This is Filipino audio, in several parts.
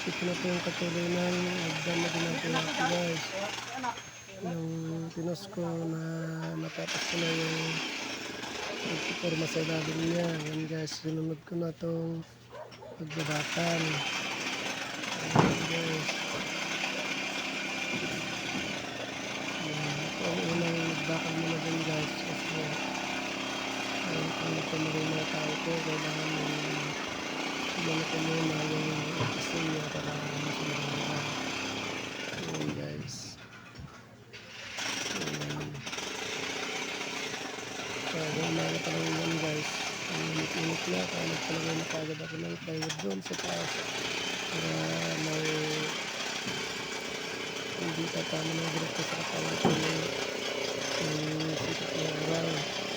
ito na po yung katuloy ng hagdan na ginagawa ko guys. Yung pinos ko na natapos ko na yung pagpuporma sa ilalim niya. Yan guys, sinunod ko na itong pagbabatan. Ayan guys. Ito ang unang nagbakal mo na din guys. Kasi kung nagpamarin mga tao ko, kailangan yung ko muna yung kasi niya para masunod nila. Ayan guys. Umaga pa lang yan guys. Ang init-init na. Kaya nagpalagay na kagad ako ng plywood doon sa taas. Para may hindi ka tama ng direkto sa katawan ko yung sikat na araw.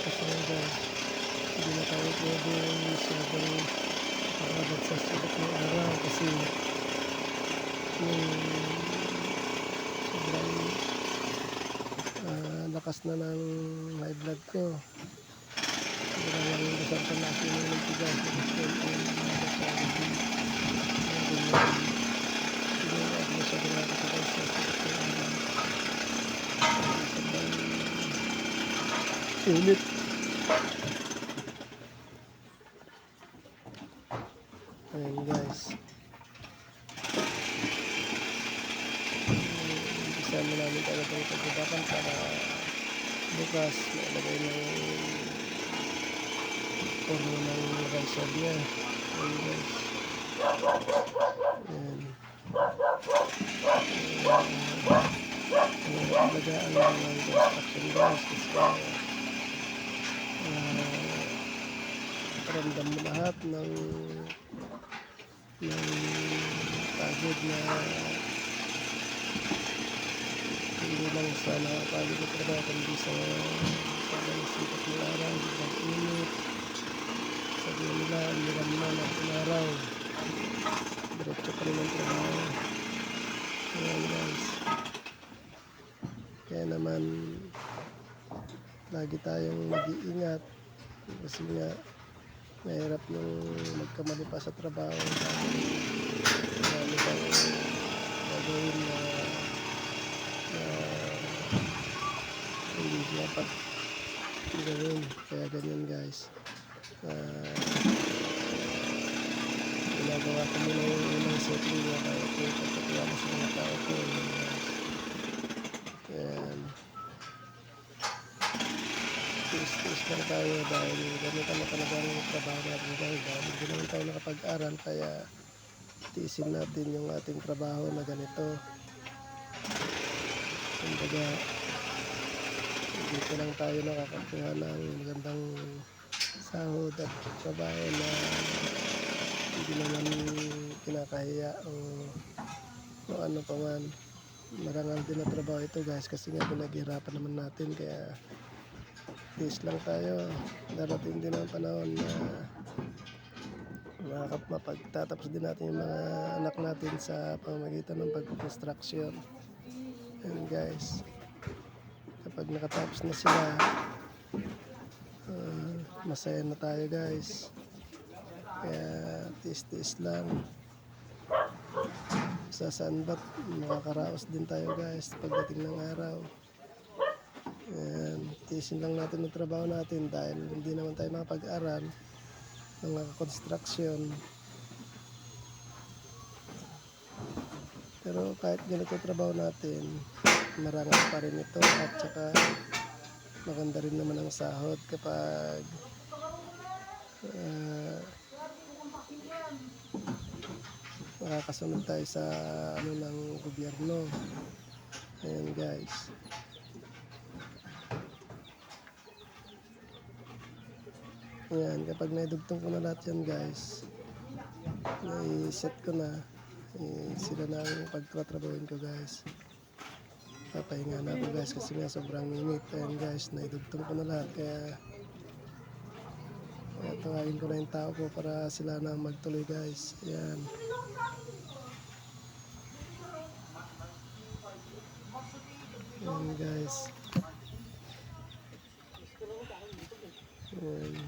Kasi nga guys, hindi na tayo pwede masyadong makabag sa sikat ng araw. Kasi yung sobrang lakas na ng high blood ko. Kailangan yung dasal ka natin yung nagtigas. Init. Ayan guys. Isa mo namin talaga itong pagkabakan para bukas mailagay ng forno ng ricer niya. Ayan guys. Ayan. Alagaan lang ng construction guys. Kasi ramdam mo lahat ng pagod na hindi lang sa nakapagod na trabaho kundi sa paglalasipat ng araw, sobrang init. Sabi nila, niram na ng araw. Diretso pa rin ang trabaho. Ayan guys. Kaya naman lagi tayong mag-iingat kasi nga mahirap nung magkamali pa sa trabaho. Marami kang gagawin na hindi dapat gawin. Kaya ganyan guys. Ginagawa ko muna yung unang setting niya kaya ito yung pagkatuwa mo sa mga tao ko. Ayan. Tiis-tiis lang tayo dahil ganito na talaga ang trabaho natin dahil hindi naman tayo nakapag-aral kaya tiisin natin yung ating trabaho na ganito. Kumbaga dito lang tayo nakakakuha ng magandang sahod at trabaho na hindi naman kinakahiya o ano pa man. Marangal din na trabaho ito guys kasi nga pinaghirapan naman natin kaya tiis lang tayo. Darating din ang panahon na mapagtatapos din natin yung mga anak natin sa pamamagitan ng pag-construction. And guys, kapag nakatapos na sila, masaya na tayo guys. Kaya tiis-tiis lang. Saan ba't makakaraos din tayo guys pagdating ng araw. Ayan, tiisin lang natin ang trabaho natin dahil hindi naman tayo makapag-aral ng mga construction. Pero kahit ganito trabaho natin, marangal pa rin ito at saka maganda rin naman ang sahod kapag makakasunod tayo sa ano ng gobyerno. Ayan guys. Ayan, kapag naidugtong ko na lahat yan guys, nai-set ko na, sila na ang pagtatrabahin ko guys. Papahinga na ako guys kasi nga sobrang init. Ayan guys, naidugtong ko na lahat kaya tawagin ko na yung tao ko para sila na magtuloy guys. Ayan. Ayan guys. Ayan.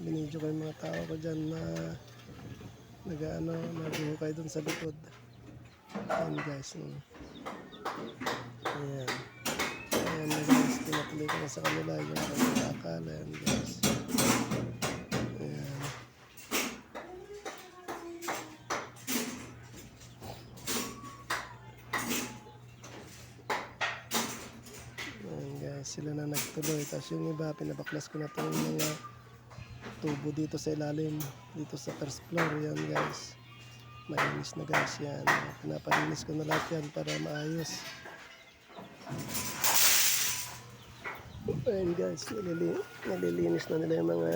Binidyo ko yung mga tao ko dyan na naghuhukay dun sa likod. Ayan guys. Ayan. Ayan na guys, pinatuloy ko na sa kanila yung pagkakal. Ayan guys. Ayan. Ayan guys, sila na nagtuloy. Tapos yung iba, pinabaklas ko na itong mga tubo dito sa ilalim. Dito sa first floor. Ayan guys. Malinis na guys yan. Pinapalinis ko na lahat yan para maayos. Ayan guys, nalilinis na nila yung mga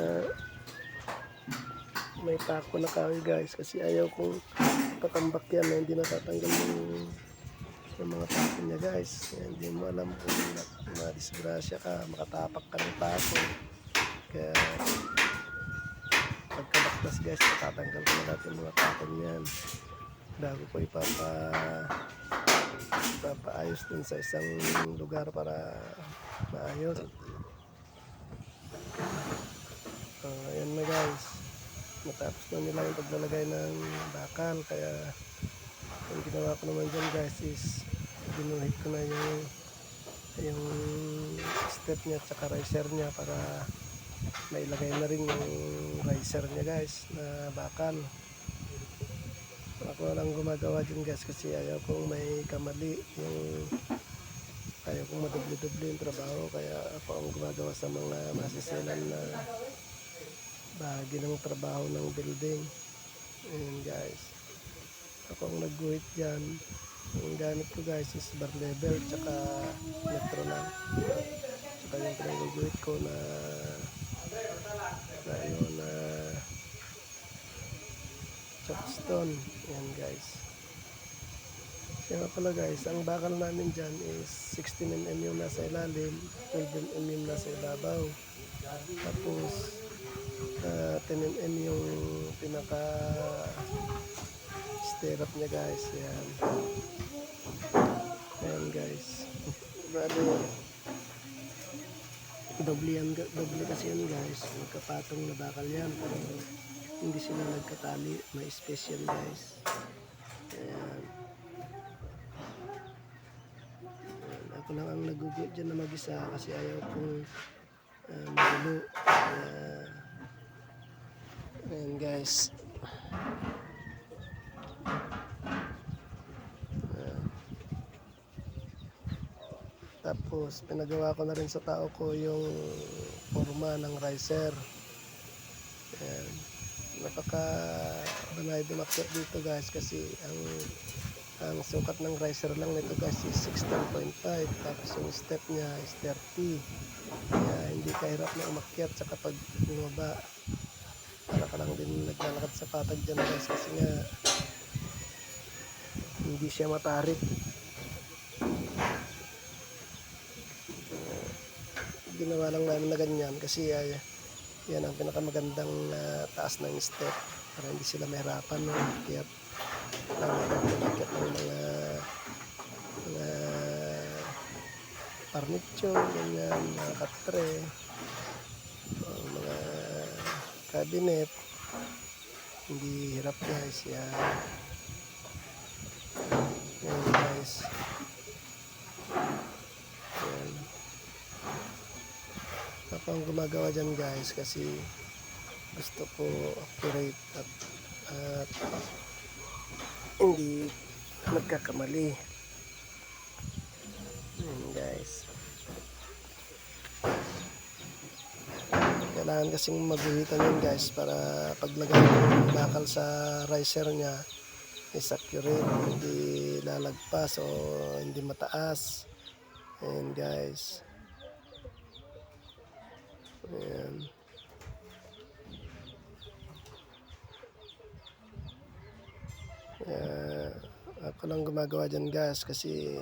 may pako na kahoy guys, kasi ayaw kong patambak yan na hindi natatanggal yung mga pako niya guys. Hindi mo alam kung madisgrasya ka, makatapak ka ng pako. Kaya pagkabaklas guys, matatanggal ko na natin yung mga pako niyan bago ko ipapaayos dun sa isang lugar para maayos. Ayan na guys, matapos na nila yung paglalagay ng bakal, kaya yung ginawa ko naman dyan guys is binuhit ko na yung step niya at saka riser niya para mailagay na rin yung riser niya guys na bakal. Ako lang gumagawa dyan guys kasi ayaw kong may kamali, ayaw kong madubli-dubli yung trabaho, kaya ako ang gumagawa sa mga masisilan na bahagi ng trabaho ng building. Ayan guys, ako ang nagguhit dyan. Ang gamit ko guys is bar level tsaka metro lang, tsaka yung pinag-guhit ko na chopstone. Ayan guys. Kaya pala guys, ang bakal namin dyan is 16mm yung nasa ilalim, 12mm yung nasa ibabaw. Tapos 10mm yung pinaka stirrup niya guys. Ayan. Ayan guys. Bali, doble kasi yan guys. Magkapatong na bakal yan. Pero hindi sila nagkatali. May space yan guys. Ayan. Ako lang ang nagugot dyan na mag-isa kasi ayaw kong magulo. Ayan guys. Tapos pinagawa ko na rin sa tao ko yung forma ng riser. Ayan. Napaka-banay dumakyat dito guys kasi ang sukat ng riser lang nito guys is 16.5, tapos yung step niya is 30. Kaya hindi kahirap na umakyat sa kapag bumaba. Para ka lang din naglalakad sa patag dyan guys kasi nga hindi siya matarik. Ginawa lang namin na ganyan kasi yan ang pinakamagandang taas ng step para hindi sila mahirapan no? Kaya nakakit ng mga furniture, ganyan, mga katre, mga cabinet. Hindi hirap guys. Yan guys. Yan. Ako ang gumagawa dyan guys kasi gusto ko accurate at hindi nagkakamali. Guys, kailangan kasing maguhitan yun guys para paglagay ng bakal sa riser niya is accurate, hindi lalagpas o hindi mataas. Ayan guys. Ayan. Ako lang gumagawa dyan guys kasi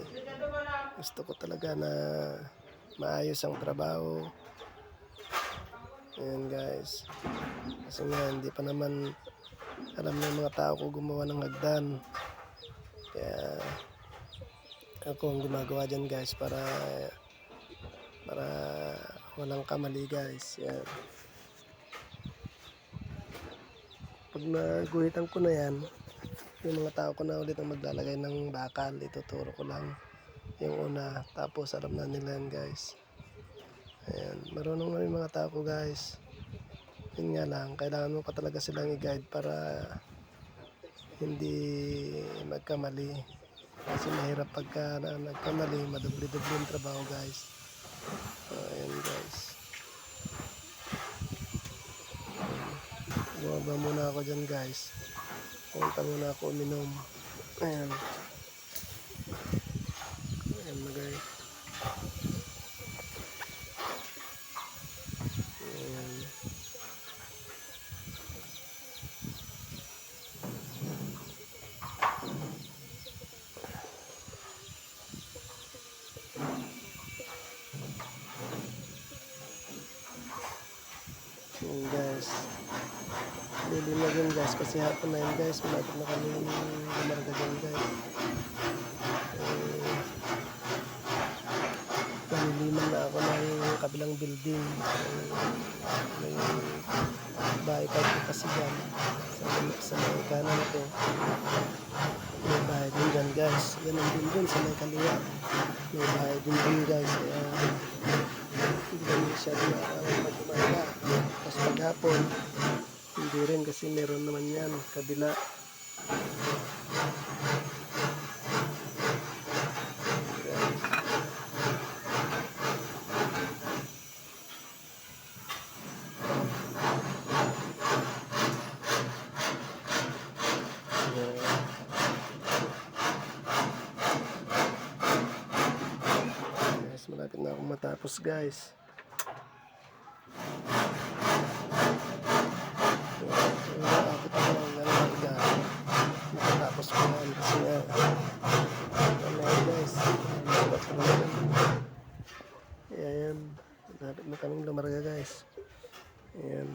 gusto ko talaga na maayos ang trabaho. Ayan guys, kasi nga hindi pa naman alam ng mga tao ko gumawa ng hagdan, kaya ako ang gumagawa dyan guys para walang kamali guys. Yan. Pag naguhitan ko na yan, yung mga tao ko na ulit ang maglalagay ng bakal. Ituturo ko lang yung una. Tapos alam na nila yan guys. Ayan. Marunong na yung mga tao ko guys. Yun nga lang, kailangan mo pa talaga silang i-guide para hindi magkamali. Kasi mahirap pagka nagkamali, madubli-dubli yung trabaho guys. Ayan guys. Bumaba muna ako dyan guys. Punta muna ako uminom. Ayan. Ayan na guys. Ayan. Ayan guys. Lilim na dyan guys kasi hapon na yun guys. Malapit na kami lumarga dyan guys. Naliliman na ako ng kabilang building. May bahay kahit kasi dyan. Sa may kanan ko. May bahay din dyan guys. Yan ang building sa may kaliwa. May bahay din dyan guys. Kaya hindi kami masyado mag-umaga. Tapos paghapon, hindi rin kasi meron naman yan. Kabila. Guys, malapit na akong matapos guys. Abot ako ng larga. Matapos ko na kasi nga ano guys, ayan, malapit na kaming lumarga guys. Ayan.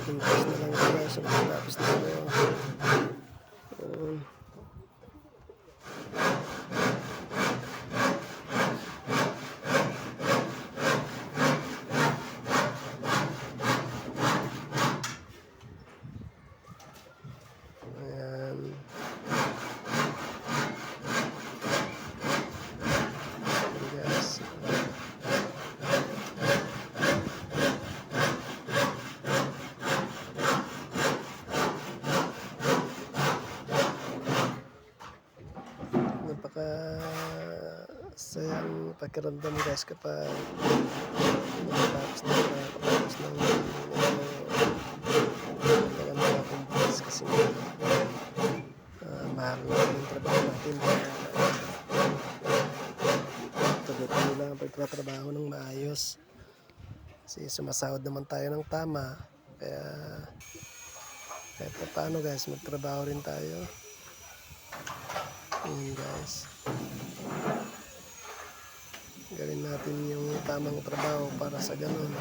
Tingkas na lang ito guys. Matapos na ito. Ayan. Guys. Napaka sayang pakiramdam guys kapag tapos ng mga kumpis kasi mahal na yung trabaho natin. Tuloy-tuloy lang ang pagtatrabaho ng maayos kasi sumasahod naman tayo ng tama, kaya kahit pa paano guys, magtrabaho rin tayo. Guys, gawin natin yung tamang trabaho para sa ganun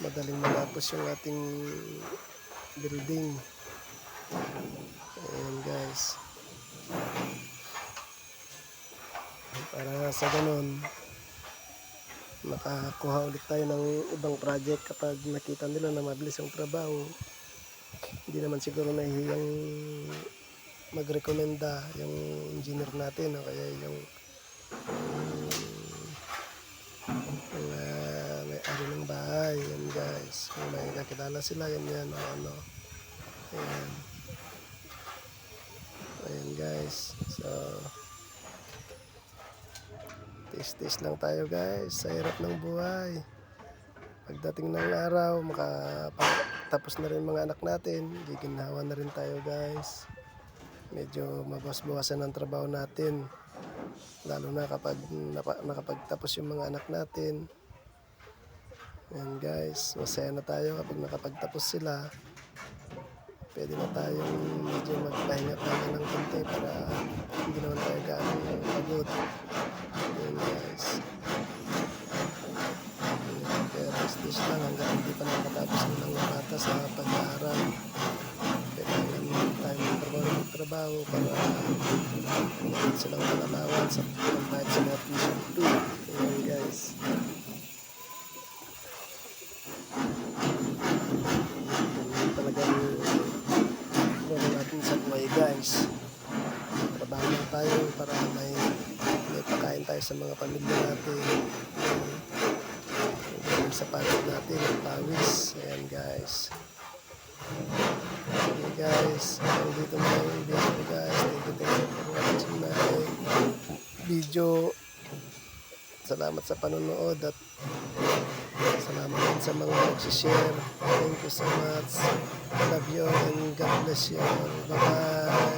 madaling matapos yung ating building. Ayan guys, para sa ganun makakuha ulit tayo ng ibang project kapag nakita nila na mabilis ang trabaho. Hindi naman siguro nahihiyang magrekomenda yung engineer natin o kaya yung may-ari ng bahay. Yan guys, kung may kakilala sila, yan o ano. Ayan. Ayan guys, so tis-tis lang tayo guys sa hirap ng buhay. Pagdating ng araw, makatapos na rin mga anak natin, giginhawa na rin tayo guys. Medyo mabas-bawasan ang trabaho natin, lalo na kapag nakapagtapos yung mga anak natin. Ayan guys, masaya na tayo kapag nakapagtapos sila. Pwede na tayong medyo magpahinga ng konti para hindi naman tayo gaano pagod. Ayan guys, kaya rest lang hanggang hindi pa nakatapos ng mga bata sa pag-aaral. Kailangan tayo magtrabaho para meron silang mga allowance sa pambayad sa mga tuition fee. Ayan guys. Yun talagang meron natin sa buhay guys. Trabaho lang tayo para may pagkain tayo sa mga pamilya natin. Yung sa pagod natin, ang pawis. Ayan guys. Okay guys, hanggang dito na yung video ko guys. Thank you for watching my video. Salamat sa panonood at salamat din sa mga nagsishare. Thank you so much. Love you and God bless you. Bye bye.